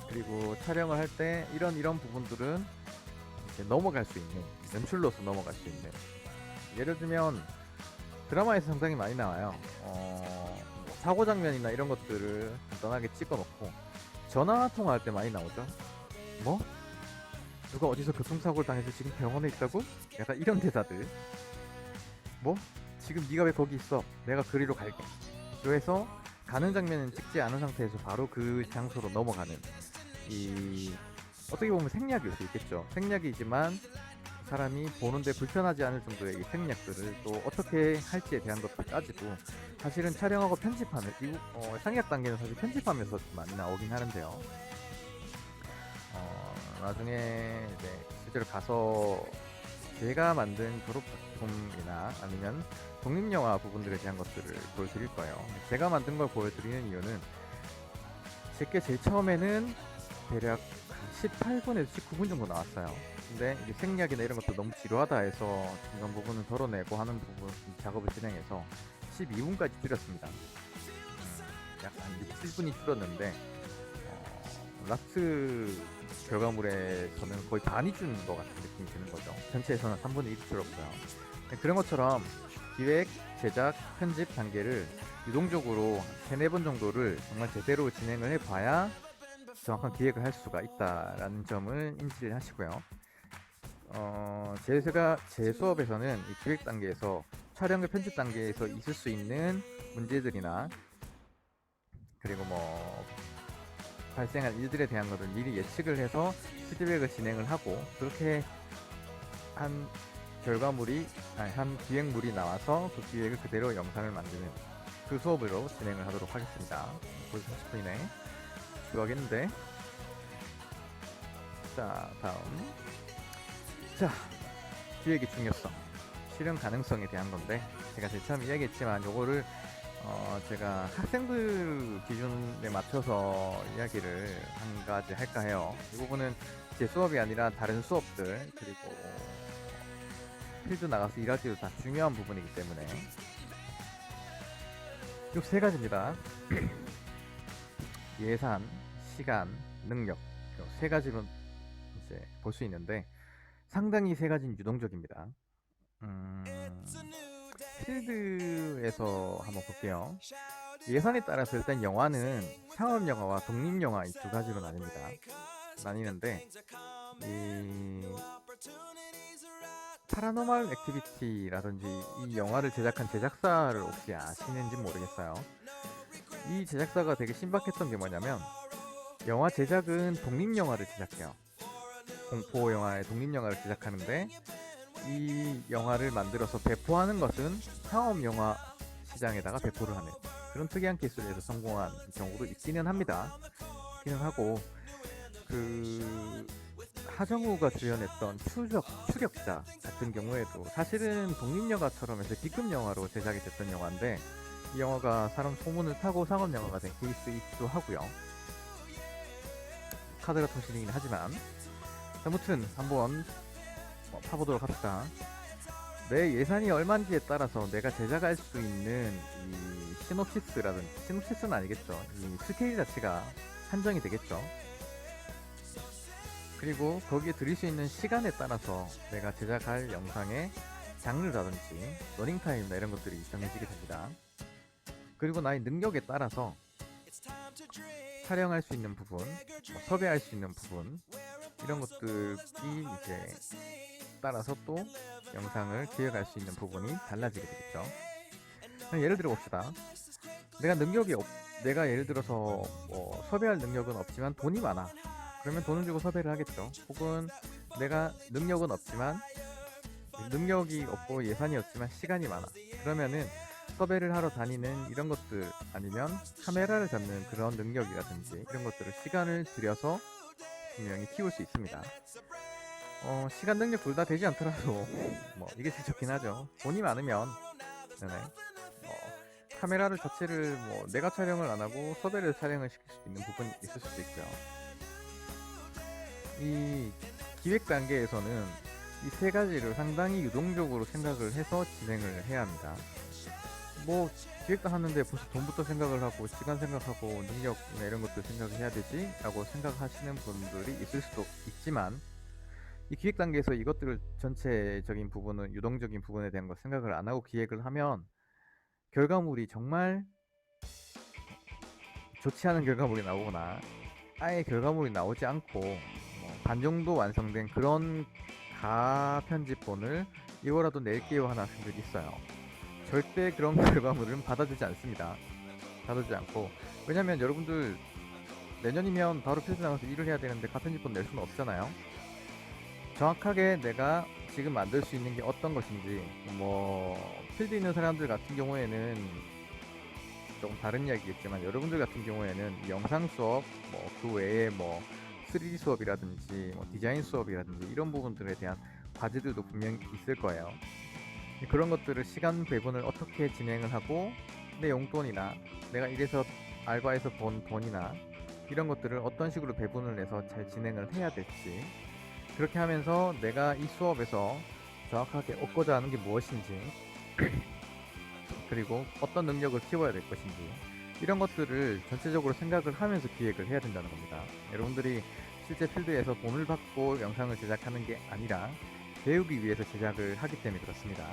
그리고 촬영을 할 때 이런 부분들은 이제 넘어갈 수 있는, 연출로서 넘어갈 수 있는. 예를 들면 드라마에서 상당히 많이 나와요. 사고 장면이나 이런 것들을 간단하게 찍어놓고 전화 통화할 때 많이 나오죠. 뭐? 누가 어디서 교통사고를 당해서 지금 병원에 있다고? 약간 이런 대사들. 뭐? 지금 네가 왜 거기 있어? 내가 그리로 갈게. 그래서 가는 장면은 찍지 않은 상태에서 바로 그 장소로 넘어가는, 이 어떻게 보면 생략일 수 있겠죠. 생략이지만 사람이 보는데 불편하지 않을 정도의 이 생략들을 또 어떻게 할지에 대한 것들까지도 사실은 촬영하고 편집하는, 생략 단계는 사실 편집하면서 좀 많이 나오긴 하는데요. 나중에 이제 실제로 가서 제가 만든 졸업 작품이나 아니면 독립영화 부분들에 대한 것들을 보여드릴 거예요. 제가 만든 걸 보여드리는 이유는, 제게 제일 처음에는 대략 18분에서 19분 정도 나왔어요. 근데 이게 생략이나 이런 것도 너무 지루하다 해서 중간 부분은 덜어내고 하는 부분 작업을 진행해서 12분까지 줄였습니다. 약 한 6, 7분이 줄었는데, 라스트 결과물에서는 거의 반이 준 것 같은 느낌이 드는 거죠. 전체에서는 3분의 1이 줄었고요. 그런 것처럼 기획, 제작, 편집 단계를 유동적으로 3, 4번 정도를 정말 제대로 진행을 해봐야 정확한 기획을 할 수가 있다라는 점을 인지를 하시고요. 제 수업에서는 이 기획 단계에서, 촬영과 편집 단계에서 있을 수 있는 문제들이나, 그리고 뭐 발생할 일들에 대한 것을 미리 예측을 해서 피드백을 진행을 하고, 그렇게 한 한 기획물이 나와서 그 기획을 그대로 영상을 만드는 그 수업으로 진행을 하도록 하겠습니다. 벌써 30분이네. 수고하겠는데. 자, 다음. 자, 기획의 중요성, 실현 가능성에 대한 건데, 제가 제일 처음 이야기했지만 요거를 제가 학생들 기준에 맞춰서 이야기를 한 가지 할까 해요. 이 부분은 제 수업이 아니라 다른 수업들, 그리고 필드 나가서 일할 때도 다 중요한 부분이기 때문에 이 3가지입니다. 예산, 시간, 능력, 이 3가지로 이제 볼 수 있는데, 상당히 3가지는 유동적입니다. 필드에서 한번 볼게요. 예산에 따라서 일단 영화는 상업영화와 독립영화 이 2가지로 나뉘는데, 이 파라노멀 액티비티라든지 이 영화를 제작한 제작사를 혹시 아시는지 모르겠어요. 이 제작사가 되게 신박했던 게 뭐냐면 영화 제작은 독립영화를 제작해요. 공포 영화의 독립영화를 제작하는데 이 영화를 만들어서 배포하는 것은 상업 영화 시장에다가 배포를 하는 그런 특이한 기술에서 성공한 경우도 있기는 합니다. 있기는 하고 그 하정우가 주연했던 추격자 같은 경우에도 사실은 독립영화처럼 해서 B급 영화로 제작이 됐던 영화인데 이 영화가 사람 소문을 타고 상업 영화가 된 케이스이기도 하고요. 카드가 통신이긴 하지만 아무튼 한번 파보도록 합시다. 내 예산이 얼마인지에 따라서 내가 제작할 수 있는 이 시놉시스는 아니겠죠. 이 스케일 자체가 한정이 되겠죠. 그리고 거기에 들일 수 있는 시간에 따라서 내가 제작할 영상의 장르라든지 러닝타임이나 이런 것들이 정해지게 됩니다. 그리고 나의 능력에 따라서 촬영할 수 있는 부분, 섭외할 수 있는 부분 이런 것들이 이제 따라서 또 영상을 기획할 수 있는 부분이 달라지게 되겠죠. 예를 들어 봅시다. 내가 예를 들어서 섭외할 능력은 없지만 돈이 많아. 그러면 돈을 주고 섭외를 하겠죠. 혹은 내가 능력은 없지만 능력이 없고 예산이 없지만 시간이 많아. 그러면은 섭외를 하러 다니는 이런 것들 아니면 카메라를 잡는 그런 능력이라든지 이런 것들을 시간을 들여서 분명히 키울 수 있습니다. 시간 능력 둘 다 되지 않더라도 이게 제일 좋긴 하죠. 돈이 많으면 네네. 카메라를 자체를 내가 촬영을 안 하고 섭외를 촬영을 시킬 수 있는 부분이 있을 수도 있고요. 이 기획 단계에서는 이 세 가지를 상당히 유동적으로 생각을 해서 진행을 해야 합니다. 기획도 하는데 벌써 돈부터 생각을 하고 시간 생각하고 능력이나 이런 것들 생각을 해야 되지? 라고 생각하시는 분들이 있을 수도 있지만 이 기획 단계에서 이것들을 전체적인 부분은 유동적인 부분에 대한 거 생각을 안 하고 기획을 하면 결과물이 정말 좋지 않은 결과물이 나오거나 아예 결과물이 나오지 않고 반 정도 완성된 그런 가편집본을 이거라도 낼게요 하는 학생들이 있어요. 절대 그런 결과물은 받아주지 않습니다. 받아주지 않고 왜냐면 여러분들 내년이면 바로 필드 나가서 일을 해야 되는데 가편집본 낼 수는 없잖아요. 정확하게 내가 지금 만들 수 있는 게 어떤 것인지 필드 있는 사람들 같은 경우에는 조금 다른 이야기겠지만 여러분들 같은 경우에는 영상 수업 그 외에 3D 수업이라든지 디자인 수업이라든지 이런 부분들에 대한 과제들도 분명히 있을 거예요. 그런 것들을 시간 배분을 어떻게 진행을 하고 내 용돈이나 내가 이래서 알바에서 번 돈이나 이런 것들을 어떤 식으로 배분을 해서 잘 진행을 해야 될지 그렇게 하면서 내가 이 수업에서 정확하게 얻고자 하는 게 무엇인지 그리고 어떤 능력을 키워야 될 것인지 이런 것들을 전체적으로 생각을 하면서 기획을 해야 된다는 겁니다. 여러분들이 실제 필드에서 돈을 받고 영상을 제작하는 게 아니라 배우기 위해서 제작을 하기 때문에 그렇습니다.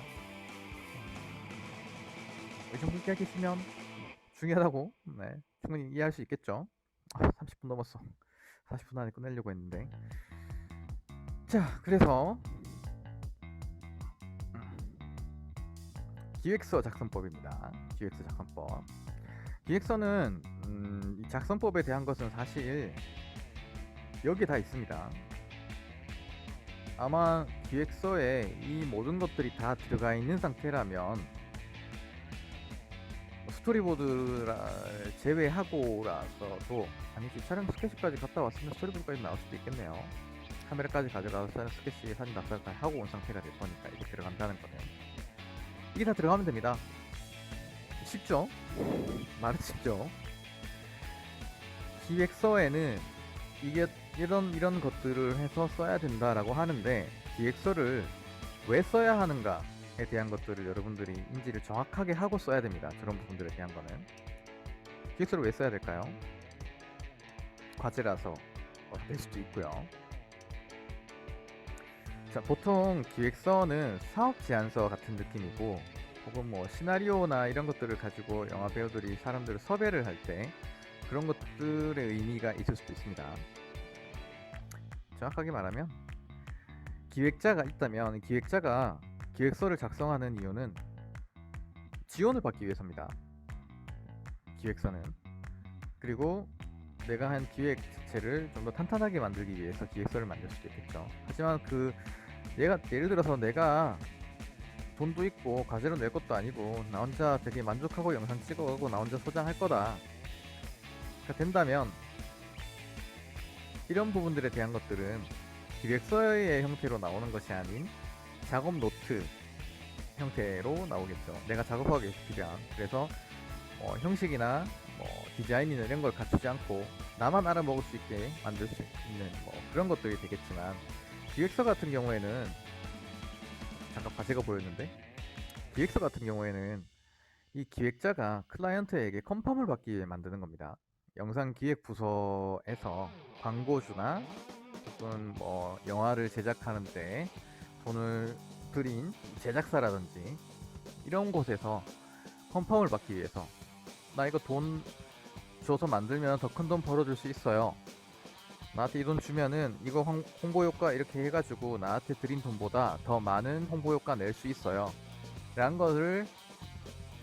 이 정도 이야기했으면 중요하다고 충분히 이해할 수 있겠죠. 30분 넘었어. 40분 안에 끝내려고 했는데 자 그래서 기획서 작성법입니다. 기획서 작성법. 기획서는 이 작성법에 대한 것은 사실 여기에 다 있습니다. 아마 기획서에 이 모든 것들이 다 들어가 있는 상태라면 스토리보드를 제외하고라서도 아니지 촬영 스케치까지 갔다 왔으면 스토리보드까지 나올 수도 있겠네요. 카메라까지 가져가서 스케치 사진 낙서 다 하고 온 상태가 될 거니까 이게 들어간다는 거는 이게 다 들어가면 됩니다. 쉽죠? 말은 쉽죠. 기획서에는 이게 이런 것들을 해서 써야 된다라고 하는데 기획서를 왜 써야 하는가에 대한 것들을 여러분들이 인지를 정확하게 하고 써야 됩니다. 그런 부분들에 대한 거는 기획서를 왜 써야 될까요? 과제라서 될 수도 있고요. 자, 보통 기획서는 사업 제안서 같은 느낌이고 혹은 시나리오나 이런 것들을 가지고 영화 배우들이 사람들을 섭외를 할 때 그런 것들의 의미가 있을 수도 있습니다. 정확하게 말하면 기획자가 있다면 기획자가 기획서를 작성하는 이유는 지원을 받기 위해서입니다. 기획서는 그리고 내가 한 기획 자체를 좀 더 탄탄하게 만들기 위해서 기획서를 만들 수도 있겠죠. 하지만 얘가 예를 들어서 내가 돈도 있고 과제로 낼 것도 아니고 나 혼자 되게 만족하고 영상 찍어가고 나 혼자 소장할 거다. 그러니까 된다면 이런 부분들에 대한 것들은 기획서의 형태로 나오는 것이 아닌 작업 노트 형태로 나오겠죠. 내가 작업하기 위해서 필요한. 그래서 형식이나 디자인이나 이런 걸 갖추지 않고 나만 알아먹을 수 있게 만들 수 있는 그런 것들이 되겠지만, 기획서 같은 경우에는 잠깐 과제가 보였는데, 기획서 같은 경우에는 이 기획자가 클라이언트에게 컨펌을 받기 위해 만드는 겁니다. 영상 기획 부서에서 광고주나 혹은 영화를 제작하는데 돈을 들인 제작사라든지 이런 곳에서 컨펌을 받기 위해서, 나 이거 돈 줘서 만들면 더 큰 돈 벌어줄 수 있어요, 나한테 이 돈 주면은 이거 홍보 효과 이렇게 해가지고 나한테 드린 돈보다 더 많은 홍보 효과 낼 수 있어요 라는 것을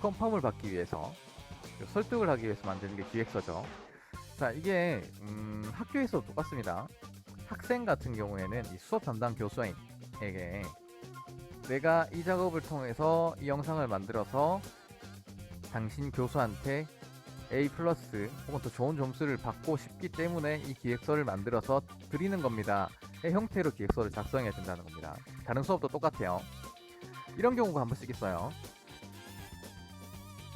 컨펌을 받기 위해서, 설득을 하기 위해서 만드는 게 기획서죠. 자, 이게 학교에서 똑같습니다. 학생 같은 경우에는 이 수업 담당 교수에게 내가 이 작업을 통해서 이 영상을 만들어서 당신 교수한테 A 플러스 혹은 더 좋은 점수를 받고 싶기 때문에 이 기획서를 만들어서 드리는 겁니다 의 형태로 기획서를 작성해야 된다는 겁니다. 다른 수업도 똑같아요. 이런 경우가 한 번씩 있어요.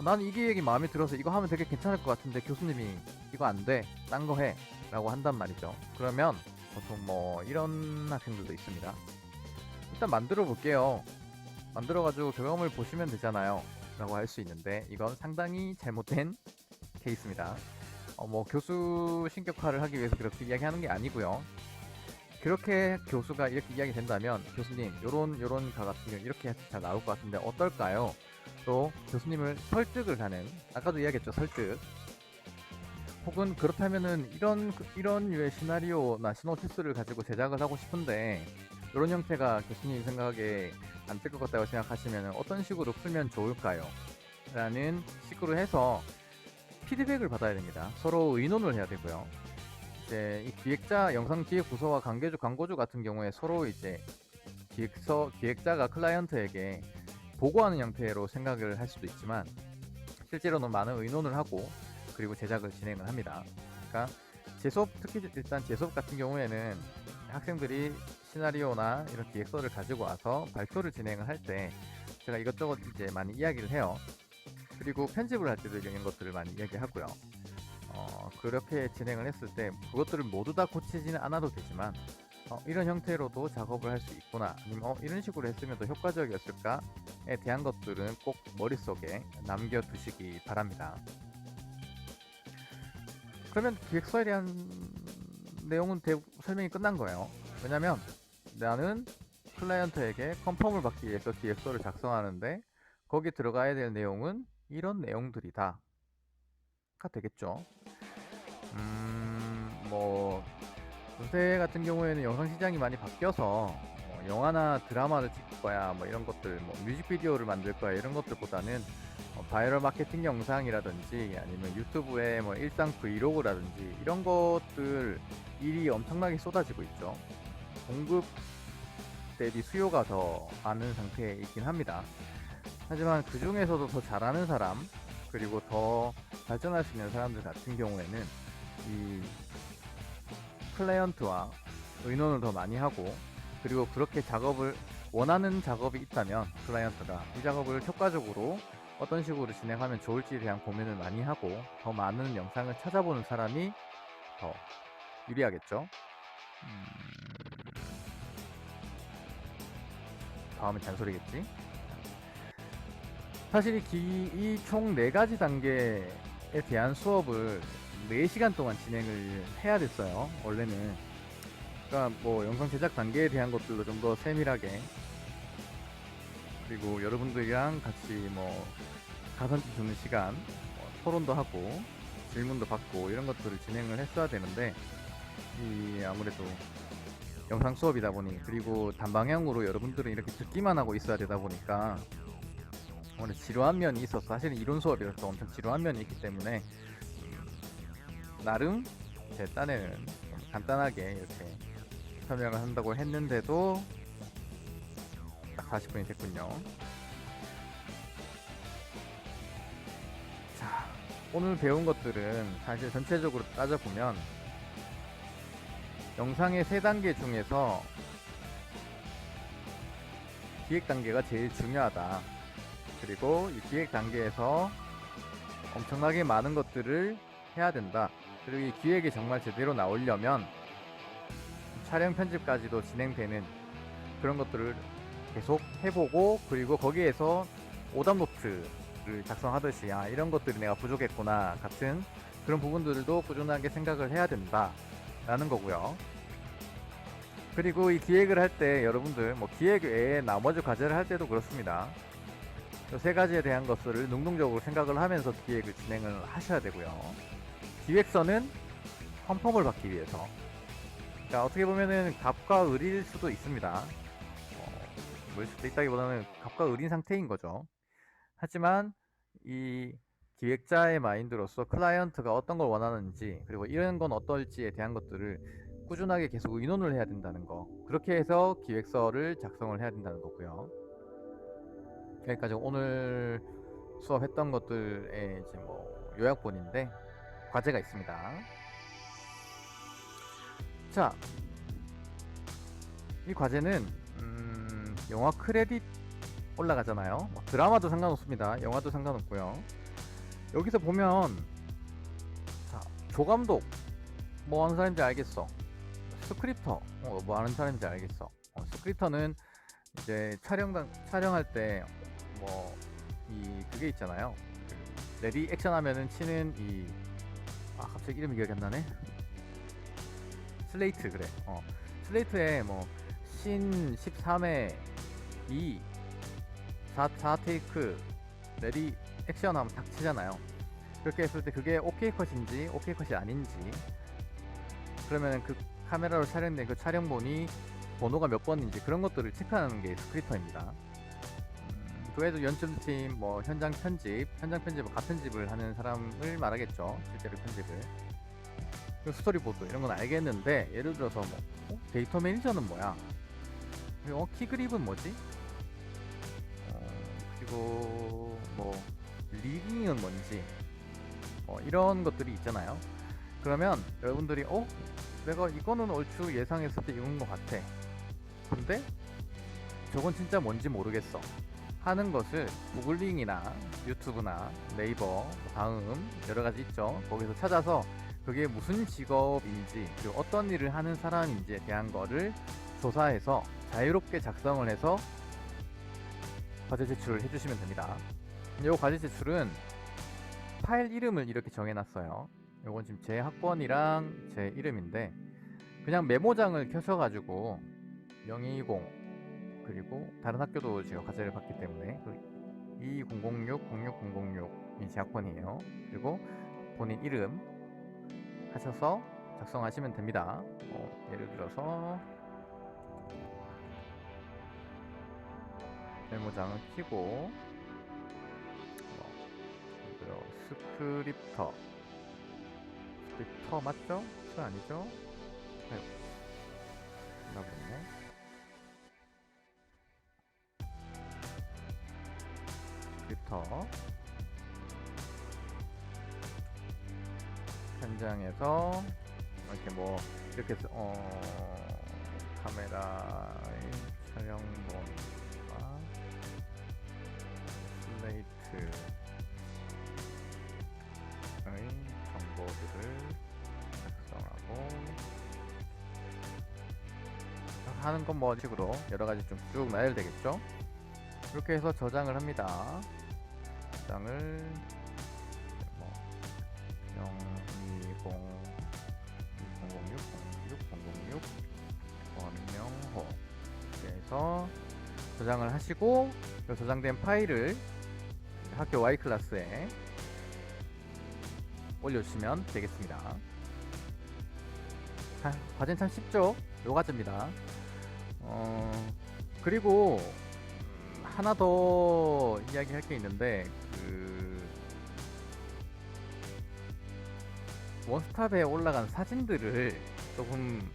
나는 이 기획이 마음에 들어서 이거 하면 되게 괜찮을 것 같은데 교수님이 이거 안 돼, 딴 거 해 라고 한단 말이죠. 그러면 보통 이런 학생들도 있습니다. 일단 만들어 볼게요, 만들어 가지고 결과물 보시면 되잖아요 라고 할 수 있는데, 이건 상당히 잘못된 케이스입니다. 교수 신격화를 하기 위해서 그렇게 이야기하는 게 아니고요. 그렇게 교수가 이렇게 이야기 된다면, 교수님 요런 가 같은 경우 이렇게 해서 잘 나올 것 같은데 어떨까요? 또 교수님을 설득을 하는, 아까도 이야기했죠, 설득. 혹은 그렇다면은 이런 류의 시나리오나 시놉시스를 가지고 제작을 하고 싶은데 이런 형태가 교수님 생각에 안 될 것 같다고 생각하시면 어떤 식으로 풀면 좋을까요? 라는 식으로 해서 피드백을 받아야 됩니다. 서로 의논을 해야 되고요. 이제 이 기획자, 영상 기획 부서와 광고주 같은 경우에 서로 이제 기획자가 클라이언트에게 보고하는 형태로 생각을 할 수도 있지만, 실제로는 많은 의논을 하고 그리고 제작을 진행을 합니다. 그러니까 특히 일단 재수업 같은 경우에는 학생들이 시나리오나 이런 기획서를 가지고 와서 발표를 진행을 할 때 제가 이것저것 이제 많이 이야기를 해요. 그리고 편집을 할 때도 이런 것들을 많이 이야기하고요. 그렇게 진행을 했을 때 그것들을 모두 다 고치지는 않아도 되지만 이런 형태로도 작업을 할 수 있구나, 아니면 이런 식으로 했으면 더 효과적이었을까에 대한 것들은 꼭 머릿속에 남겨두시기 바랍니다. 그러면 기획서에 대한 내용은 설명이 끝난 거예요. 왜냐면 나는 클라이언트에게 컨펌을 받기 위해서 기획서를 작성하는데 거기 들어가야 될 내용은 이런 내용들이다 가 되겠죠. 요새 같은 경우에는 영상 시장이 많이 바뀌어서 영화나 드라마를 찍을 거야, 이런 것들, 뮤직비디오를 만들 거야, 이런 것들보다는 바이럴 마케팅 영상이라든지 아니면 유튜브에 일상 브이로그라든지 이런 것들 일이 엄청나게 쏟아지고 있죠. 공급 대비 수요가 더 많은 상태에 있긴 합니다. 하지만 그 중에서도 더 잘하는 사람, 그리고 더 발전할 수 있는 사람들 같은 경우에는 이 클라이언트와 의논을 더 많이 하고, 그리고 그렇게 원하는 작업이 있다면 클라이언트가 이 작업을 효과적으로 어떤 식으로 진행하면 좋을지에 대한 고민을 많이 하고 더 많은 영상을 찾아보는 사람이 더 유리하겠죠. 다음은 잔소리겠지. 사실 이 총 4가지 단계에 대한 수업을 4시간 동안 진행을 해야 됐어요, 원래는. 그러니까 영상 제작 단계에 대한 것들도 좀 더 세밀하게, 그리고 여러분들이랑 같이 가산점 주는 시간, 토론도 하고 질문도 받고 이런 것들을 진행을 했어야 되는데, 아무래도 영상 수업이다 보니, 그리고 단방향으로 여러분들은 이렇게 듣기만 하고 있어야 되다 보니까 오늘 지루한 면이 있어서, 사실은 이론 수업이라서 엄청 지루한 면이 있기 때문에 나름 제 딴에는 좀 간단하게 이렇게 설명을 한다고 했는데도 딱 40분이 됐군요. 자, 오늘 배운 것들은 사실 전체적으로 따져보면 영상의 3단계 중에서 기획 단계가 제일 중요하다. 그리고 이 기획 단계에서 엄청나게 많은 것들을 해야 된다. 그리고 이 기획이 정말 제대로 나오려면 촬영 편집까지도 진행되는 그런 것들을 계속 해보고, 그리고 거기에서 오답노트를 작성하듯이 이런 것들이 내가 부족했구나 같은 그런 부분들도 꾸준하게 생각을 해야 된다 라는 거고요. 그리고 이 기획을 할 때 여러분들 뭐 기획 외에 나머지 과제를 할 때도 그렇습니다. 이 3가지에 대한 것을 능동적으로 생각을 하면서 기획을 진행을 하셔야 되고요. 기획서는 컨펌을 받기 위해서, 그러니까 어떻게 보면은 갑과 을일 수도 있습니다. 을 수도 있다기보다는 갑과 을인 상태인 거죠. 하지만 이 기획자의 마인드로서 클라이언트가 어떤 걸 원하는지, 그리고 이런 건 어떨지에 대한 것들을 꾸준하게 계속 의논을 해야 된다는 거, 그렇게 해서 기획서를 작성을 해야 된다는 거고요. 여기까지 오늘 수업했던 것들의 이제 뭐 요약본인데 과제가 있습니다. 자, 이 과제는 영화 크레딧 올라가잖아요. 뭐 드라마도 상관없습니다. 영화도 상관없고요. 여기서 보면 자, 조감독 뭐 하는 사람인지 알겠어. 스크립터 뭐 하는 사람인지 알겠어. 스크립터는 이제 촬영할 때 뭐 그게 있잖아요. 레디 액션 하면은 치는 갑자기 이름이 기억이 안 나네. 슬레이트, 그래. 슬레이트에 뭐 신 13회 2 4 테이크 레디 액션 하면 딱 치잖아요. 그렇게 했을 때 그게 오케이 컷인지 오케이 컷이 아닌지, 그러면은 그 카메라로 촬영된 그 촬영본이 번호가 몇 번인지 그런 것들을 체크하는 게 스크립터입니다. 그 외에도 연출팀, 뭐 현장 편집 가편집을 하는 사람을 말하겠죠. 실제로 편집을. 그리고 스토리보드 이런 건 알겠는데, 예를 들어서 뭐 데이터 매니저는 뭐야? 그리고 키그립은 뭐지? 그리고 뭐 리깅은 뭔지, 이런 것들이 있잖아요. 그러면 여러분들이 내가 이거는 얼추 예상했을 때 이건 것 같아. 근데 저건 진짜 뭔지 모르겠어 하는 것을 구글링이나 유튜브나 네이버, 다음 여러가지 있죠. 거기서 찾아서 그게 무슨 직업인지, 그리고 어떤 일을 하는 사람인지에 대한 거를 조사해서 자유롭게 작성을 해서 과제 제출을 해주시면 됩니다. 이 과제 제출은 파일 이름을 이렇게 정해놨어요. 이건 지금 제 학번이랑 제 이름인데, 그냥 메모장을 켜셔가지고 020, 그리고 다른 학교도 제가 과제를 받기 때문에 2006 06006이 제 학번이에요. 그리고 본인 이름 하셔서 작성하시면 됩니다. 예를 들어서 메모장을 켜고 스크립터 맞죠? 그 아니죠? 아유, 나보네. 스크립터 현장에서 이렇게 뭐 이렇게 해서 카메라의 촬영본과 슬레이트의 정보들을 작성하고 하는 건 뭐 식으로 여러가지 좀 쭉 나열되겠죠. 이렇게 해서 저장을 합니다. 저장을 뭐 020 2006 원명호 이렇게 해서 저장을 하시고, 그 저장된 파일을 학교 Y클래스에 올려주시면 되겠습니다. 과제는 참 쉽죠? 요 과제입니다. 그리고 하나 더 이야기할 게 있는데, 원스톱에 올라간 사진들을 조금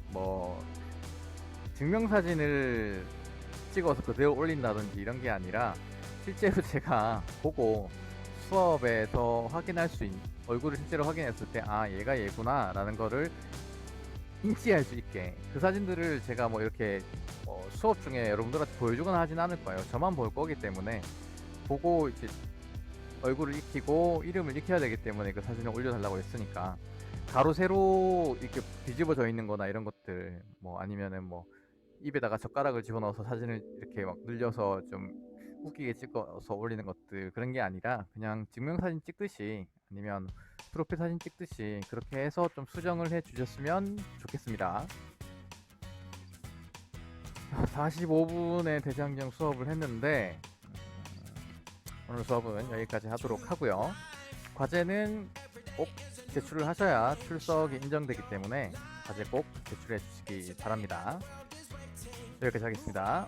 뭐 증명사진을 찍어서 그대로 올린다든지 이런 게 아니라 실제로 제가 보고 수업에서 확인할 수 있는 얼굴을 실제로 확인했을 때 아 얘가 얘구나 라는 거를 인지할 수 있게 그 사진들을 제가 뭐 이렇게 수업 중에 여러분들한테 보여주거나 하진 않을 거예요. 저만 볼 거기 때문에 보고 이제 얼굴을 익히고 이름을 익혀야 되기 때문에 그 사진을 올려달라고 했으니까 가로 세로 이렇게 뒤집어져 있는 거나 이런 것들 뭐 아니면은 뭐 입에다가 젓가락을 집어넣어서 사진을 이렇게 막 늘려서 좀 웃기게 찍어서 올리는 것들 그런 게 아니라 그냥 증명사진 찍듯이 아니면 프로필 사진 찍듯이 그렇게 해서 좀 수정을 해 주셨으면 좋겠습니다. 45분의 대장경 수업을 했는데 오늘 수업은 여기까지 하도록 하고요. 과제는 꼭 제출을 하셔야 출석이 인정되기 때문에 과제 꼭 제출해 주시기 바랍니다. 여기까지 하겠습니다.